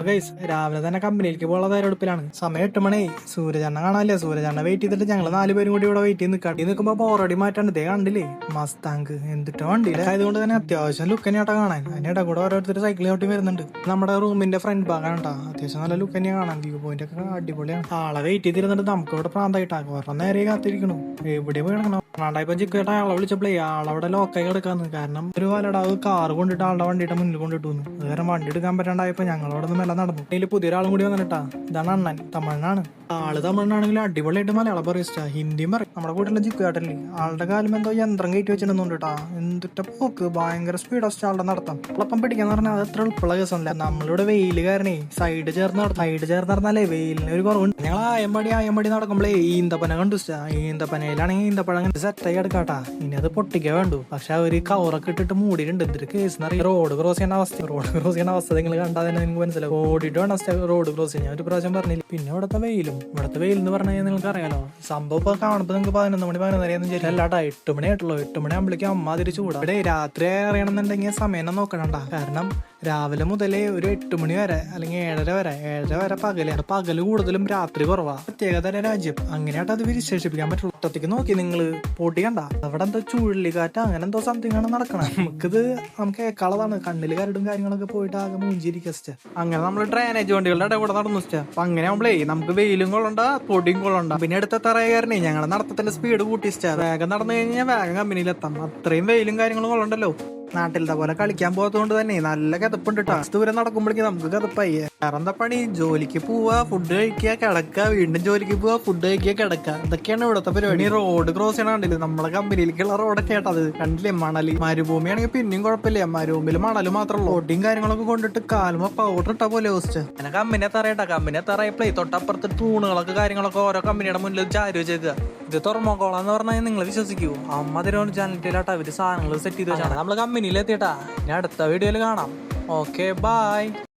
Guys രാവിലെ തന്നെ കമ്പനിയിലേക്ക് പോകാനുള്ള തയ്യാറെടുപ്പിലാണ്. സമയം 8 മണി. സൂര്യചണ്ണ കാണാനില്ല. സൂര്യചണ്ണ വെയിറ്റ് ചെയ്തിട്ട് ഞങ്ങൾ 4 പേരും കൂടി ഇവിടെ വെയിറ്റ് ചെയ്ത് നിൽക്കാം. ഈ നിൽക്കുമ്പോ ബോറടി മാറ്റാണ്ട് ഇതേ കണ്ടില്ലേ മസ്താങ്ക് എന്തിട്ടോ വണ്ടി ആയതുകൊണ്ട് തന്നെ അത്യാവശ്യം ലുക്ക് തന്നെയാട്ടാ കാണാൻ. അതിനിടെ കൂടെ ഓരോരുത്തർ സൈക്കിൾ ചവിട്ടി വരുന്നുണ്ട്. നമ്മുടെ റൂമിന്റെ ഫ്രണ്ട് ഭാഗമാണ് കേട്ടോ. അത്യാവശ്യം നല്ല ലുക്ക് തന്നെയാണ് കാണാൻ. വ്യൂ പോയിന്റ് ഒക്കെ അടിപൊളിയാണ്. ആളെ വെയിറ്റ് ചെയ്തിരുന്നിട്ട് നമുക്ക് ഇവിടെ പ്രാന്തായിട്ടാ കുറെ നേരെ കാത്തിരിക്കണു. എവിടെ പോയി കിടക്കണം കാണാണ്ടായപ്പോ ചിക്കേട്ടാ ആളെ വിളിച്ചപ്പോഴേ ആളവിടെ ലോക്കായി കിടക്കാന്ന്. കാരണം ഒരു കാലടാവ് കാറ് കൊണ്ടിട്ട് ആളുടെ വണ്ടിയുടെ മുന്നിൽ കൊണ്ടിട്ടു. അത് കാരണം വണ്ടി എടുക്കാൻ പറ്റാണ്ടായപ്പോ ഞങ്ങളവിടെ നിന്ന് മെല്ലെ നടന്നു. അതിൽ പുതിയൊരാളും കൂടി വന്നിട്ടാ. ഇതാണ് അണ്ണൻ. തമിഴ്നാണ് ആള്. തമിഴ്നാണെങ്കിൽ അടിപൊളിയായിട്ട് മലയാളം പറയിച്ച ഹിന്ദിയും പറയും. നമ്മുടെ കൂട്ടിലുള്ള ജിക്കുകാട്ടല്ലേ ആളുടെ കാലം എന്തോ യന്ത്രം കയറ്റി വെച്ചിട്ടുണ്ടോ കേട്ടാ. എന്തിട്ട പോക്ക് ഭയങ്കര സ്പീഡ് ഓഫ് ആളുടെ നടത്താം. എളുപ്പം പിടിക്കാന്ന് പറഞ്ഞാൽ അത് എത്ര എളുപ്പമുള്ള കേസല്ല. നമ്മളിവിടെ വെയിൽ കാരണേ സൈഡ് ചേർന്ന് നടന്നാലേ വെയിലിന് ഒരു കുറവുണ്ട്. ഞങ്ങൾ ആയമ്പടി നടക്കുമ്പോഴേ ഈന്തപ്പന കണ്ടു. ഈന്തപ്പനയിലാണെങ്കിൽ ഈന്തപ്പഴം സെറ്റായി എടുക്കാട്ടാ. ഇനി അത് പൊട്ടിക്കാൻ വേണ്ടു. പക്ഷെ അവര് കവറൊക്കെ ഇട്ടിട്ട് മൂടിയിട്ടുണ്ട്. എന്തൊരു കേസ് എന്നറിയാം. റോഡ് ക്രോസ് ചെയ്യേണ്ട അവസ്ഥ നിങ്ങൾ കണ്ടാൽ തന്നെ നിങ്ങൾക്ക് മനസ്സിലാവും. ഓടിയിട്ട് വേണം റോഡ് ക്രോസ് ചെയ്യാൻ. ഒരു പ്രാവശ്യം പറഞ്ഞില്ല. പിന്നെ ഇവിടുത്തെ വെയിൽ എന്ന് പറഞ്ഞാൽ നിങ്ങൾക്ക് അറിയാലോ. സംഭവം ഇപ്പൊ കാണുമ്പോ നിങ്ങൾക്ക് 11 മണി 11:30 ശരി അല്ലാട്ടാ. 8 മണി ആയിട്ടുള്ളൂ. 8 മണി ആകുമ്പോഴേക്കും അമ്മ തിരിച്ചു കൂടാ. ഇവിടെ രാത്രി അറിയണമെന്നുണ്ടെങ്കിൽ സമയം നോക്കണണ്ട. കാരണം രാവിലെ മുതലേ ഒരു 8 മണി വരെ അല്ലെങ്കിൽ 7:30 വരെ പകല് കൂടുതലും രാത്രി കുറവാ. പ്രത്യേകത രാജ്യം അങ്ങനെയായിട്ട് അത് വിശേഷിപ്പിക്കാൻ പറ്റുള്ളൂ. ഒറ്റത്തേക്ക് നോക്കി നിങ്ങള് പൊട്ടിക്കണ്ട. അവിടെ എന്തോ ചുഴലിക്കാറ്റ് അങ്ങനെ എന്തോ സംതിങ് ആണ് നടക്കണം. നമുക്ക് കേൾക്കാളതാണ്. കണ്ണില് കരടും കാര്യങ്ങളൊക്കെ പോയിട്ട് ആകെ മൂഞ്ചിരിക്കുക. അങ്ങനെ നമ്മള് ഡ്രെയിനേജ് വണ്ടികളുടെ ഇടയിൽ കൂടെ നടന്നു. അപ്പൊ അങ്ങനെ ആവുമ്പളേ നമുക്ക് വെയിലും കൊള്ളണ്ട പൊടിയും കൊള്ളണ്ട. പിന്നെ അടുത്ത തറകാരനെ ഞങ്ങളെ നടത്തത്തിന്റെ സ്പീഡ് കൂട്ടി. വേഗം നടന്നു കഴിഞ്ഞാൽ വേഗം കമ്പനിയിലെത്താം. അത്രയും വെയിലും കാര്യങ്ങളും കൊള്ളണ്ടല്ലോ. നാട്ടിലത്തെ പോലെ കളിക്കാൻ പോകാത്തതുകൊണ്ട് തന്നെ നല്ല കിതപ്പുണ്ട് കേട്ടോ. ദൂരം നടക്കുമ്പോഴേക്കും നമുക്ക് കിതപ്പായി. വേറെ എന്താ പണി? ജോലിക്ക് പോവാ, ഫുഡ് കഴിക്കുക, കിടക്കുക, വീണ്ടും ജോലിക്ക് പോവാ, ഫുഡ് കഴിക്കുക, കിടക്കുക. ഇതൊക്കെയാണ് ഇവിടുത്തെ പരിപാടി. റോഡ് ക്രോസ് ചെയ്യണ കണ്ടില്ലേ? നമ്മളെ കമ്പനിയിലേക്കുള്ള റോഡൊക്കെ കേട്ടത് കണ്ടില്ലേ? മണല് മരുഭൂമിയാണെങ്കിൽ പിന്നെയും കുഴപ്പമില്ല. മരുഭൂമിയിൽ മണല് മാത്രമല്ല ഓട്ടിയും കാര്യങ്ങളൊക്കെ കൊണ്ടിട്ട് കാലുമ പൗഡർ ഇട്ട പോലെ ഹോസ്റ്റ്. അങ്ങനെ കമ്പനി എത്താറായപ്പോഴേ തൊട്ടപ്പുറത്ത് തൂണുകളൊക്കെ കാര്യങ്ങളൊക്കെ ഓരോ കമ്പനിയുടെ മുന്നിൽ ചാരി വെച്ചേക്കുക. ഇത് തുറമോക്കോളാന്ന് പറഞ്ഞാൽ നിങ്ങൾ വിശ്വസിക്കൂ. അമ്മ തിരുവനന്തപുരത്തായിട്ട് അവര് സാധനങ്ങൾ സെറ്റ് ചെയ്ത് വെച്ചാണ്. നമ്മള് കമ്പനിയിൽ എത്തിയിട്ടാ. ഇനി അടുത്ത വീഡിയോയിൽ കാണാം. Okay bye.